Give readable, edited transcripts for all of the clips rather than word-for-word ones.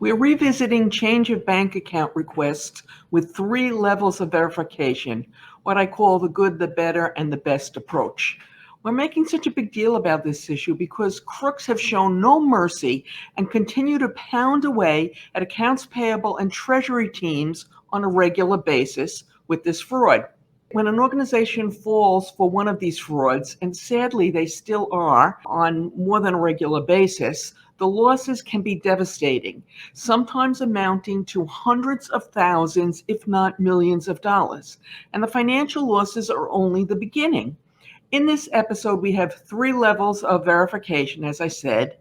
We're revisiting change of bank account requests with 3 levels of verification, what I call the good, the better, and the best approach. We're making such a big deal about this issue because crooks have shown no mercy and continue to pound away at accounts payable and Treasury teams on a regular basis with this fraud. When an organization falls for one of these frauds, and sadly they still are on more than a regular basis, the losses can be devastating, sometimes amounting to hundreds of thousands, if not millions of dollars. And the financial losses are only the beginning. In this episode, we have 3 levels of verification, as I said,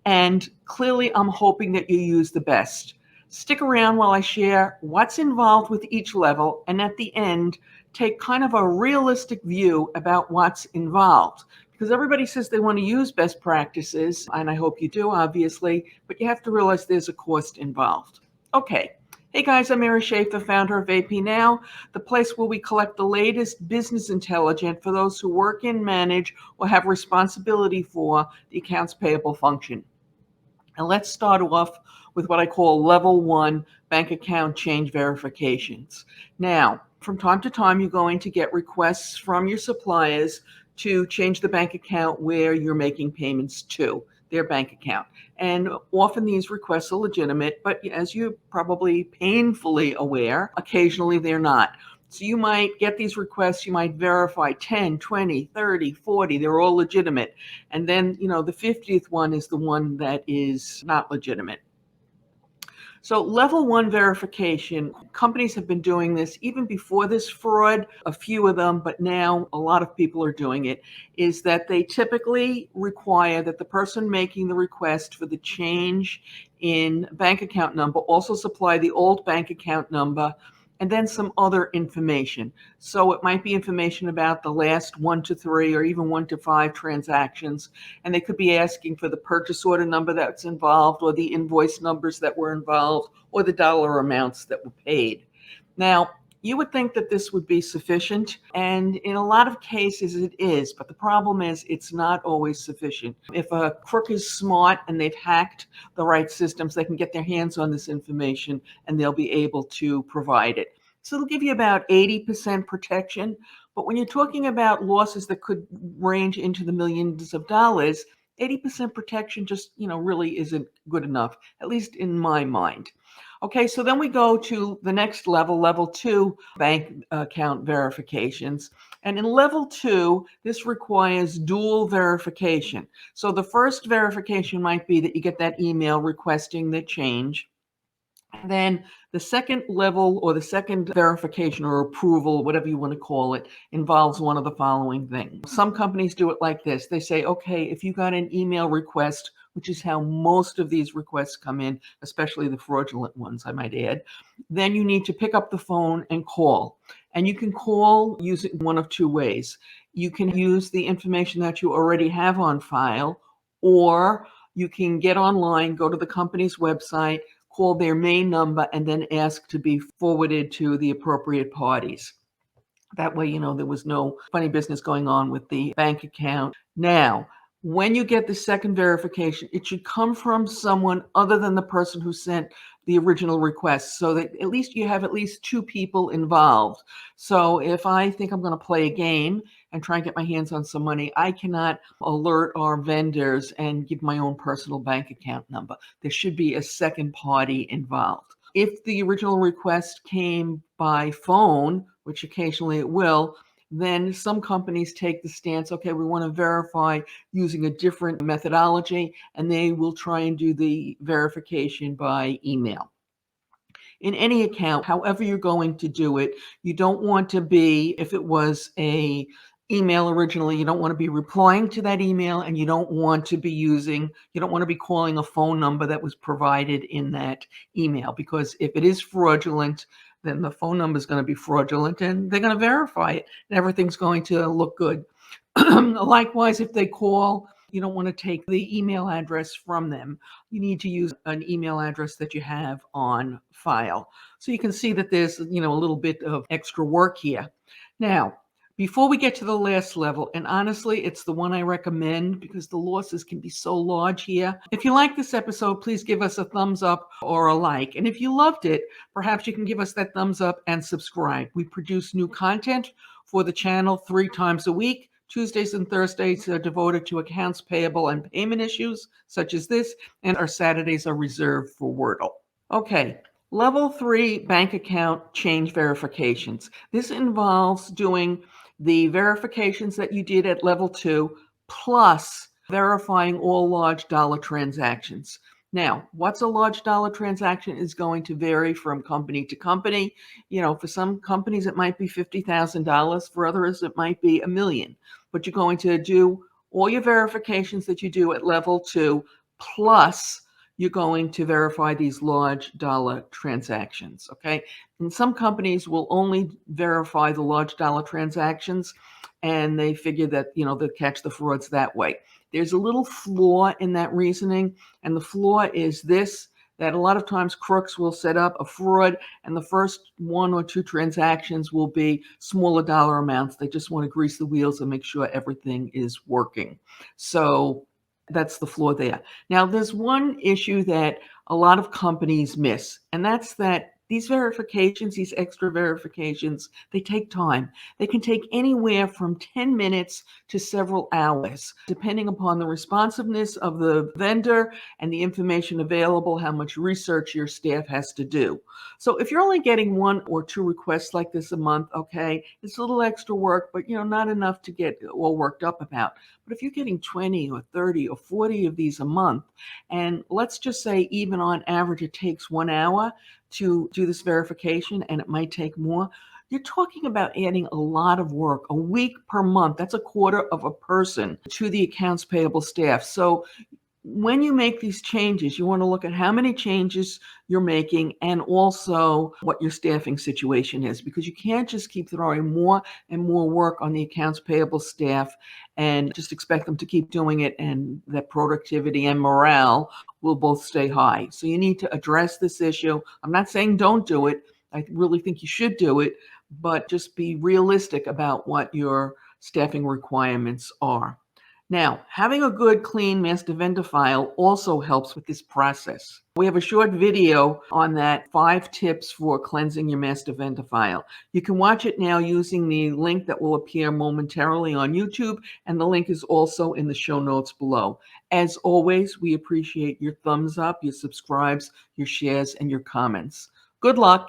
and clearly I'm hoping that you use the best. Stick around while I share what's involved with each level, and at the end, take kind of a realistic view about what's involved. Because everybody says they want to use best practices, and I hope you do, obviously, but you have to realize there's a cost involved. Okay. Hey guys, I'm Mary Schaefer, founder of AP Now, the place where we collect the latest business intelligence for those who work in, manage, or have responsibility for the accounts payable function. And let's start off with what I call level 1 bank account change verifications. Now, from time to time, you're going to get requests from your suppliers to change the bank account where you're making payments to their bank account. And often these requests are legitimate, but as you're probably painfully aware, occasionally they're not. So you might get these requests, you might verify 10, 20, 30, 40, they're all legitimate. And then, the 50th one is the one that is not legitimate. So level 1 verification, companies have been doing this even before this fraud, a few of them, but now a lot of people are doing it, is that they typically require that the person making the request for the change in bank account number also supply the old bank account number and then some other information. So it might be information about the last 1 to 3 or even 1 to 5 transactions. And they could be asking for the purchase order number that's involved, or the invoice numbers that were involved, or the dollar amounts that were paid. Now, you would think that this would be sufficient, and in a lot of cases it is, but the problem is it's not always sufficient. If a crook is smart and they've hacked the right systems, they can get their hands on this information and they'll be able to provide it. So it'll give you about 80% protection, but when you're talking about losses that could range into the millions of dollars, 80% protection just, really isn't good enough, at least in my mind. Okay, so then we go to the next level, level 2 bank account verifications. And in level 2, this requires dual verification. So the first verification might be that you get that email requesting the change. And then the second level, or the second verification or approval, whatever you want to call it, involves one of the following things. Some companies do it like this. They say, okay, if you got an email request, which is how most of these requests come in, especially the fraudulent ones, I might add, then you need to pick up the phone and call. And you can call using one of 2 ways. You can use the information that you already have on file, or you can get online, go to the company's website, call their main number, and then ask to be forwarded to the appropriate parties. That way, there was no funny business going on with the bank account. Now, when you get the second verification, it should come from someone other than the person who sent the original request, so that at least you have at least 2 people involved. So if I think I'm going to play a game and try and get my hands on some money, I cannot alert our vendors and give my own personal bank account number. There should be a second party involved. If the original request came by phone, which occasionally it will, then some companies take the stance, okay, we want to verify using a different methodology, and they will try and do the verification by email. In any account, however you're going to do it, you don't want to be, if it was a email originally, you don't want to be replying to that email, and you don't want to be calling a phone number that was provided in that email, because if it is fraudulent, then the phone number is going to be fraudulent and they're going to verify it and everything's going to look good. Likewise, if they call, you don't want to take the email address from them. You need to use an email address that you have on file. So you can see that there's, a little bit of extra work here. Now, Before we get to the last level, and honestly, it's the one I recommend because the losses can be so large here. If you like this episode, please give us a thumbs up or a like. And if you loved it, perhaps you can give us that thumbs up and subscribe. We produce new content for the channel 3 times a week. Tuesdays and Thursdays are devoted to accounts payable and payment issues such as this, and our Saturdays are reserved for Wordle. Okay, level 3 bank account change verifications. This involves doing the verifications that you did at level 2, plus verifying all large dollar transactions. Now, what's a large dollar transaction is going to vary from company to company. For some companies, it might be $50,000. For others, it might be $1 million. But you're going to do all your verifications that you do at level 2, plus you're going to verify these large dollar transactions, okay? And some companies will only verify the large dollar transactions, and they figure that, they'll catch the frauds that way. There's a little flaw in that reasoning, and the flaw is this, that a lot of times crooks will set up a fraud, and the first 1 or 2 transactions will be smaller dollar amounts. They just want to grease the wheels and make sure everything is working. So that's the flaw there. Now, there's one issue that a lot of companies miss, and that's that these verifications, these extra verifications, they take time. They can take anywhere from 10 minutes to several hours, depending upon the responsiveness of the vendor and the information available, how much research your staff has to do. So if you're only getting 1 or 2 requests like this a month, okay, it's a little extra work, but not enough to get all worked up about. But if you're getting 20 or 30 or 40 of these a month, and let's just say even on average it takes 1 hour to do this verification, and it might take more, you're talking about adding a lot of work, a week per month. That's a quarter of a person to the accounts payable staff. So when you make these changes, you want to look at how many changes you're making and also what your staffing situation is, because you can't just keep throwing more and more work on the accounts payable staff and just expect them to keep doing it, and that productivity and morale will both stay high. So you need to address this issue. I'm not saying don't do it. I really think you should do it, but just be realistic about what your staffing requirements are. Now, having a good, clean master vendor file also helps with this process. We have a short video on that, 5 tips for cleansing your master vendor file. You can watch it now using the link that will appear momentarily on YouTube, and the link is also in the show notes below. As always, we appreciate your thumbs up, your subscribes, your shares, and your comments. Good luck.